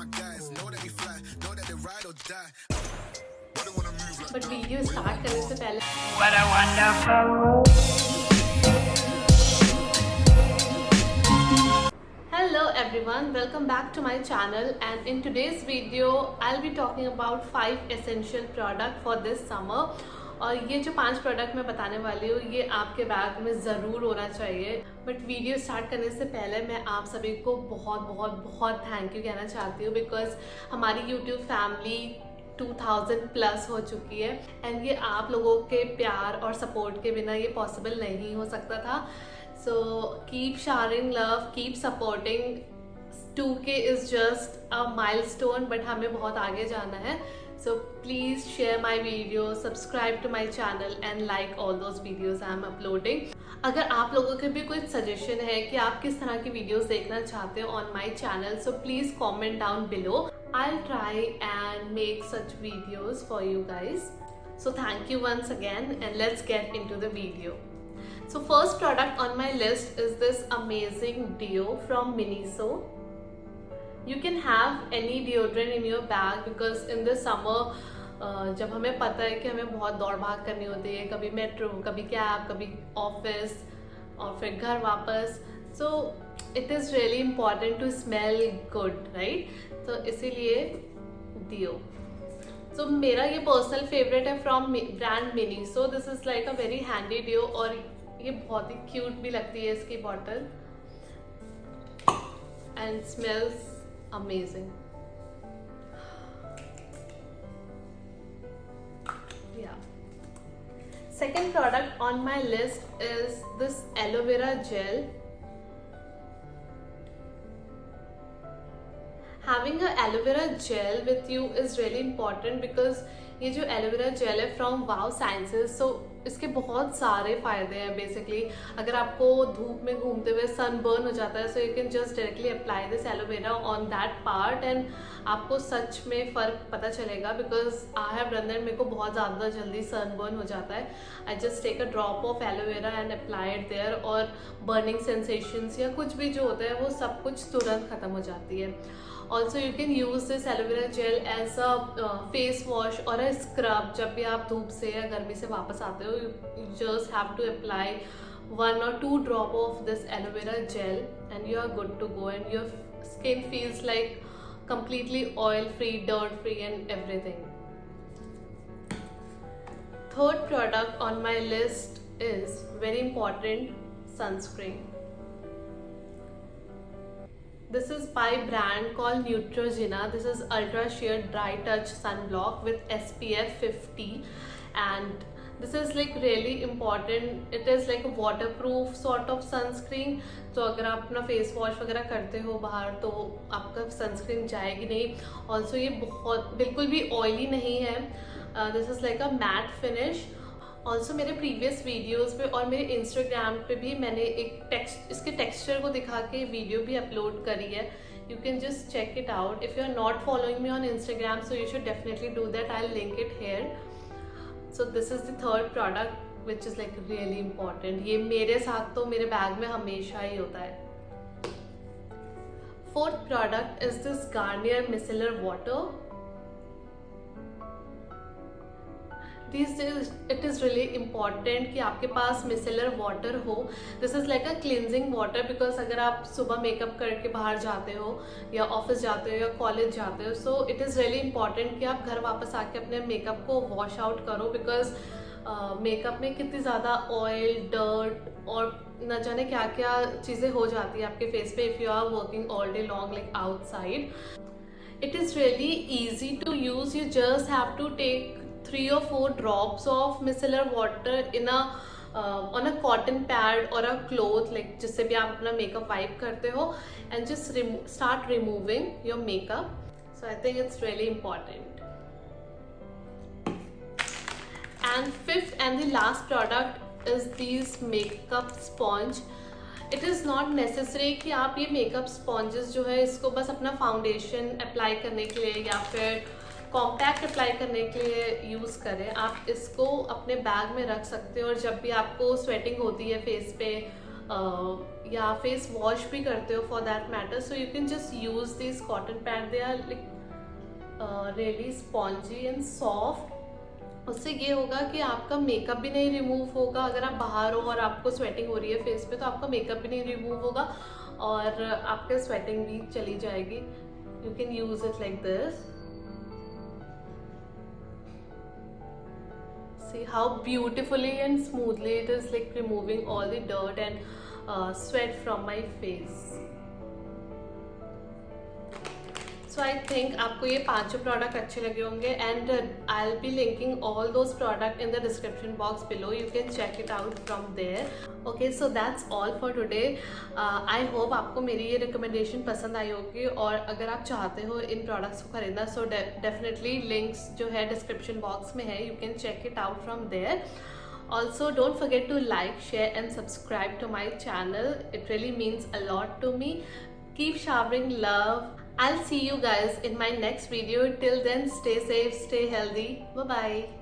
But video start करने से पहले What a wonderful. Hello everyone, welcome back to my channel, and in today's video I'll be talking about 5 essential product for this summer. और ये जो 5 product मैं बताने वाली हूँ ये आपके बैग में ज़रूर होना चाहिए. बट वीडियो स्टार्ट करने से पहले मैं आप सभी को बहुत बहुत बहुत थैंक यू कहना चाहती हूँ, बिकॉज हमारी यूट्यूब फैमिली 2000 प्लस हो चुकी है, एंड ये आप लोगों के प्यार और सपोर्ट के बिना ये पॉसिबल नहीं हो सकता था. So keep sharing love, keep supporting. 2K is just a milestone, but हमें बहुत आगे जाना है. So please share my videos, subscribe to my channel and like all those videos I am uploading. अगर आप लोगों के भी कोई सजेशन है कि आप किस तरह की वीडियोस देखना चाहते हो on my channel, so please comment down below. I'll try and make such videos for you guys. So thank you once again, and let's get into the video. So first product on my list is this amazing deo from Miniso. You can have any deodorant in your bag because in the summer जब हमें पता है कि हमें बहुत दौड़ भाग करनी होती है, कभी मेट्रो, कभी कैब, कभी ऑफिस और फिर घर वापस, so it is really important to smell good, right? तो इसीलिए डियो. So मेरा ये पर्सनल फेवरेट है from brand Miniso. This is like a very handy deo, और ये बहुत ही क्यूट भी लगती है इसकी bottle, and smells amazing. Yeah. Second product on my list is this aloe vera gel. Having a aloe vera gel with you is really important because ये जो एलोवेरा जेल है फ्रॉम वाव साइंसेस, सो इसके बहुत सारे फ़ायदे हैं. Basically अगर आपको धूप में घूमते हुए सनबर्न हो जाता है, so you can just directly apply this aloe vera on that part, and आपको सच में फ़र्क पता चलेगा. Because I have done that. मेरे को बहुत ज़्यादा जल्दी सनबर्न हो जाता है. I just take a drop of aloe vera and apply it there, और बर्निंग सेंसेशंस या कुछ भी जो होता है वो सब कुछ तुरंत ख़त्म हो जाती है. Also you can use this aloe vera gel as a face wash or a scrub. जब भी आप धूप से या गर्मी से वापस आते हो, you just have to apply 1 or 2 drop of this aloe vera gel and you are good to go, and your skin feels like completely oil free, dirt free and everything. Third product on my list is very important, sunscreen. This is by brand called Neutrogena. This is Ultra Sheer Dry Touch Sunblock with SPF 50, and this is like really important. It is like a waterproof sort of sunscreen. तो अगर आप अपना face wash वगैरह करते हो बाहर तो आपका सनस्क्रीन जाएगी नहीं. ऑल्सो ये बहुत बिल्कुल भी ऑयली नहीं है. This is like a matte finish. Also मेरे प्रीवियस वीडियोज़ पे और मेरे इंस्टाग्राम पे भी मैंने एक इसके टेक्सचर को दिखा के वीडियो भी अपलोड करी है. You can just check it out. If you are not following me on Instagram, so you should definitely do that. I link it here. So this is the third product which is like really important. ये मेरे साथ तो मेरे bag में हमेशा ही होता है. Fourth product is this Garnier micellar water. These days it is really important कि आपके पास मिसेलर वाटर हो. This is like a cleansing water, because अगर आप सुबह मेकअप करके बाहर जाते हो या ऑफिस जाते हो या कॉलेज जाते हो, so it is really important कि आप घर वापस आके अपने मेकअप को वॉश आउट करो. बिकॉज मेकअप में कितनी ज़्यादा ऑयल, डर्ट और न जाने क्या क्या चीज़ें हो जाती है आपके फेस पे if you are working all day long like outside. It is really easy to use. You just have to take 3 or 4 drops of micellar water in a on a cotton pad or a cloth, like जिससे भी आप अपना makeup wipe करते हो, and just start removing your makeup. So I think it's really important. And fifth and the last product is these makeup sponge. It is not necessary कि आप ये makeup sponges जो है इसको बस अपना फाउंडेशन अप्लाई करने के लिए या फिर कॉम्पैक्ट अप्लाई करने के लिए यूज़ करें. आप इसको अपने बैग में रख सकते हो, और जब भी आपको स्वेटिंग होती है फेस पे या फेस वॉश भी करते हो for that matter, so you can just use this cotton pad. They are like really spongy and soft. उससे ये होगा कि आपका मेकअप भी नहीं रिमूव होगा. अगर आप बाहर हो और आपको स्वेटिंग हो रही है फेस पे, तो आपका मेकअप भी नहीं रिमूव होगा और आपका स्वेटिंग भी चली जाएगी. You can use it like this. See how beautifully and smoothly it is like removing all the dirt and sweat from my face. So I think आपको ये पांचों प्रोडक्ट अच्छे लगे होंगे and I'll be linking all those product in the description box below. You can check it out from there. Okay, so that's all for today. I hope आपको मेरी ये recommendation पसंद आई होगी और अगर आप चाहते हो इन प्रोडक्ट्स को खरीदना सो डेफिनेटली लिंक्स जो है डिस्क्रिप्शन बॉक्स में है. You can check it out from there. Also, don't forget to like, share and subscribe to my channel. It really means a lot to me. Keep showering love. I'll see you guys in my next video. Till then, stay safe, stay healthy. Bye bye.